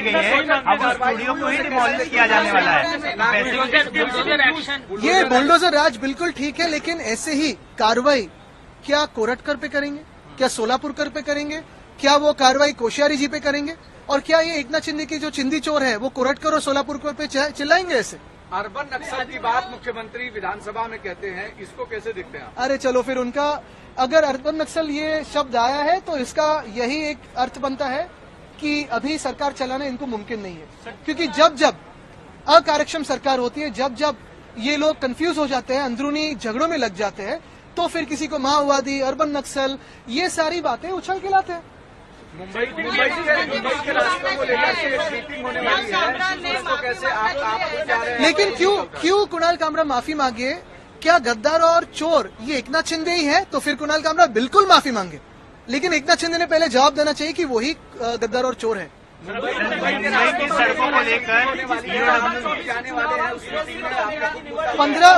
गई है, अब उस स्टूडियो को ही डिमोलिश किया जाने वाला है। ये बुलडोजर राज बिल्कुल ठीक है, लेकिन ऐसे ही कार्रवाई क्या कोरटकर पे करेंगे, क्या सोलापुरकर पे करेंगे, क्या वो कार्रवाई कोश्यारी जी पे करेंगे, और क्या ये एकनाथ शिंदे की जो चिंदी चोर है वो कोरटकर और सोलापुरकर पे चिल्लाएंगे ऐसे? अर्बन नक्सल की बात मुख्यमंत्री विधानसभा में कहते हैं, इसको कैसे देखते हैं आप? अरे चलो फिर उनका, अगर अर्बन नक्सल ये शब्द आया है तो इसका यही एक अर्थ बनता है कि अभी सरकार चलाना इनको मुमकिन नहीं है, क्योंकि जब जब अकार्यक्षम सरकार होती है, जब जब ये लोग कंफ्यूज हो जाते हैं, अंदरूनी झगड़ों में लग जाते हैं, तो फिर किसी को माओवादी, अर्बन नक्सल, ये सारी बातें उछल के लाते हैं। मुंबई के रास्तों को लेकर के एक मीटिंग होने वाली है, इसको कैसे आप क्या रहे हैं? लेकिन क्यों कुणाल कामरा माफी मांगे? क्या गद्दार और चोर ये एकनाथ शिंदे ही है? तो फिर कुणाल कामरा बिल्कुल माफी मांगे, लेकिन एकनाथ शिंदे ने पहले जवाब देना चाहिए कि वही गद्दार और चोर है। मुंबई की सड़कों को लेकर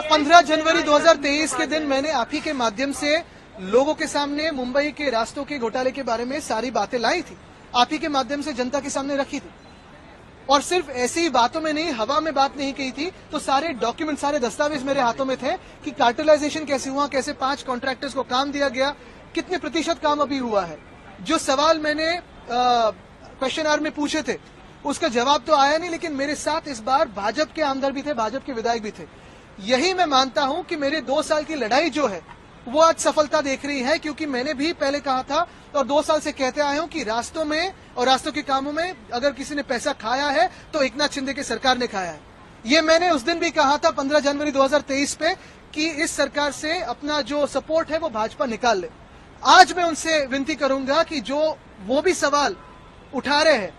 15 जनवरी 2023 के दिन मैंने आप ही के माध्यम से लोगों के सामने मुंबई के रास्तों के घोटाले के बारे में सारी बातें लाई थी, आप ही के माध्यम से जनता के सामने रखी थी, और सिर्फ ऐसी ही बातों में नहीं, हवा में बात नहीं कही थी, तो सारे डॉक्यूमेंट, सारे दस्तावेज मेरे हाथों में थे कि कार्टेलाइजेशन कैसे हुआ, कैसे 5 कॉन्ट्रैक्टर्स को काम दिया गया, कितने प्रतिशत काम अभी हुआ है। जो सवाल मैंने क्वेश्चन आवर में पूछे थे उसका जवाब तो आया नहीं, लेकिन मेरे साथ इस बार भाजपा के आमदार भी थे, भाजपा के विधायक भी थे। यही मैं मानता हूं कि मेरे 2 साल की लड़ाई जो है वो आज सफलता देख रही है, क्योंकि मैंने भी पहले कहा था और 2 साल से कहते आए हूं कि रास्तों में और रास्तों के कामों में अगर किसी ने पैसा खाया है तो एकनाथ शिंदे की सरकार ने खाया है। ये मैंने उस दिन भी कहा था 15 जनवरी 2023 पे कि इस सरकार से अपना जो सपोर्ट है वो भाजपा निकाल ले। आज मैं उनसे विनती करूंगा कि जो वो भी सवाल उठा रहे हैं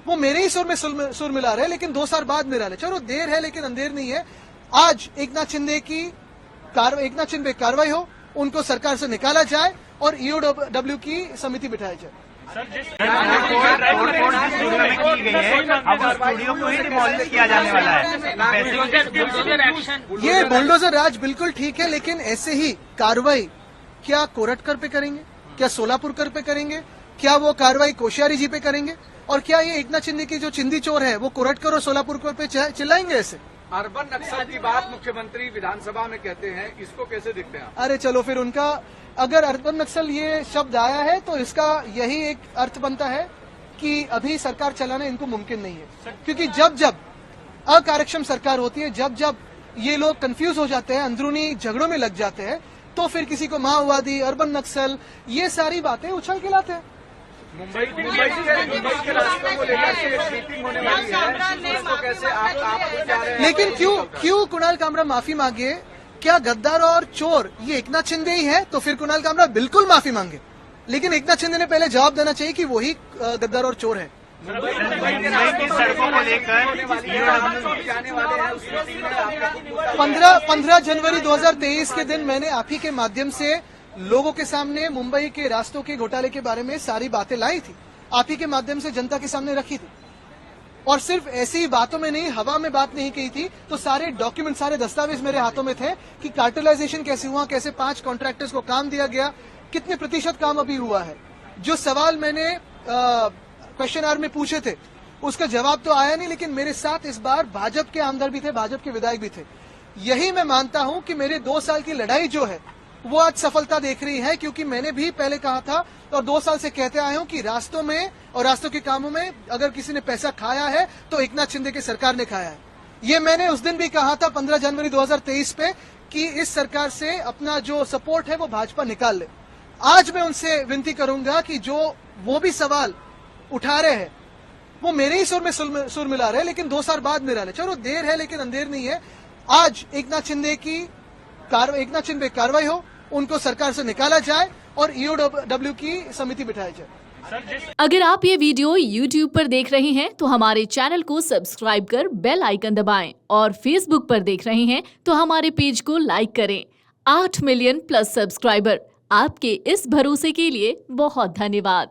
वो मेरे ही सुर में सुर मिला रहे हैं, लेकिन 2 साल बाद मिला रहे। चलो देर है लेकिन अंधेर नहीं है। आज एकनाथ शिंदे पे कार्रवाई हो, उनको सरकार से निकाला जाए और ईओडब्ल्यू की समिति बिठाई जाए। की गई है, अब उस स्टूडियो को ही डिमोलिश किया जाने वाला है। ये बुलडोजर राज बिल्कुल ठीक है, लेकिन ऐसे ही कार्रवाई क्या कोरटकर पे करेंगे, क्या सोलापुरकर पे करेंगे, क्या वो कार्रवाई कोश्यारी जी पे करेंगे, और क्या ये एकनाथ शिंदे की जो चिंदी चोर है वो कोरटकर और सोलापुरकर पे चिल्लाएंगे ऐसे? अर्बन नक्सल की बात मुख्यमंत्री विधानसभा में कहते हैं, इसको कैसे देखते हैं आप? अरे चलो फिर उनका, अगर अर्बन नक्सल ये शब्द आया है तो इसका यही एक अर्थ बनता है कि अभी सरकार चलाना इनको मुमकिन नहीं है, क्योंकि जब जब अकार्यक्षम सरकार होती है, जब जब ये लोग कंफ्यूज हो जाते हैं, अंदरूनी झगड़ों में लग जाते हैं, तो फिर किसी को माओवादी, अर्बन नक्सल, ये सारी बातें उछल के लाते हैं। मुंबई के रास्तों को लेकर के एक मीटिंग होने वाली है, इसको कैसे आप क्या रहे हैं? लेकिन क्यों कुणाल कामरा माफी मांगे? क्या गद्दार और चोर ये एकनाथ शिंदे ही है? तो फिर कुणाल कामरा बिल्कुल माफी मांगे, लेकिन एकनाथ शिंदे ने पहले जवाब देना चाहिए कि वही गद्दार और चोर है। मुंबई की सड़कों को लेकर 15 जनवरी 2023 के दिन मैंने आप ही के माध्यम से लोगों के सामने मुंबई के रास्तों के घोटाले के बारे में सारी बातें लाई थी, आप ही के माध्यम से जनता के सामने रखी थी, और सिर्फ ऐसी ही बातों में नहीं, हवा में बात नहीं कही थी, तो सारे डॉक्यूमेंट, सारे दस्तावेज मेरे हाथों में थे कि कार्टेलाइजेशन कैसे हुआ, कैसे 5 कॉन्ट्रैक्टर्स को काम दिया गया, कितने प्रतिशत काम अभी हुआ है। जो सवाल मैंने क्वेश्चन आवर में पूछे थे उसका जवाब तो आया नहीं, लेकिन मेरे साथ इस बार भाजपा के आमदार भी थे, भाजपा के विधायक भी थे। यही मैं मानता हूं कि मेरे 2 साल की लड़ाई जो है वो आज सफलता देख रही है, क्योंकि मैंने भी पहले कहा था और 2 साल से कहते आए हूं कि रास्तों में और रास्तों के कामों में अगर किसी ने पैसा खाया है तो एकनाथ शिंदे की सरकार ने खाया है। ये मैंने उस दिन भी कहा था 15 जनवरी 2023 पे कि इस सरकार से अपना जो सपोर्ट है वो भाजपा निकाल ले। आज मैं उनसे विनती करूंगा कि जो वो भी सवाल उठा रहे हैं वो मेरे ही सुर में सुर मिला रहे हैं, लेकिन 2 साल बाद मिला रहे। चलो देर है लेकिन अंधेर नहीं है। आज एकनाथ शिंदे पे कार्रवाई हो, उनको सरकार से निकाला जाए और ईओडब्ल्यू की समिति बिठाई जाए। अगर आप ये वीडियो YouTube पर देख रहे हैं तो हमारे चैनल को सब्सक्राइब कर बेल आइकन दबाएं, और Facebook पर देख रहे हैं तो हमारे पेज को लाइक करें। 8 मिलियन प्लस सब्सक्राइबर, आपके इस भरोसे के लिए बहुत धन्यवाद।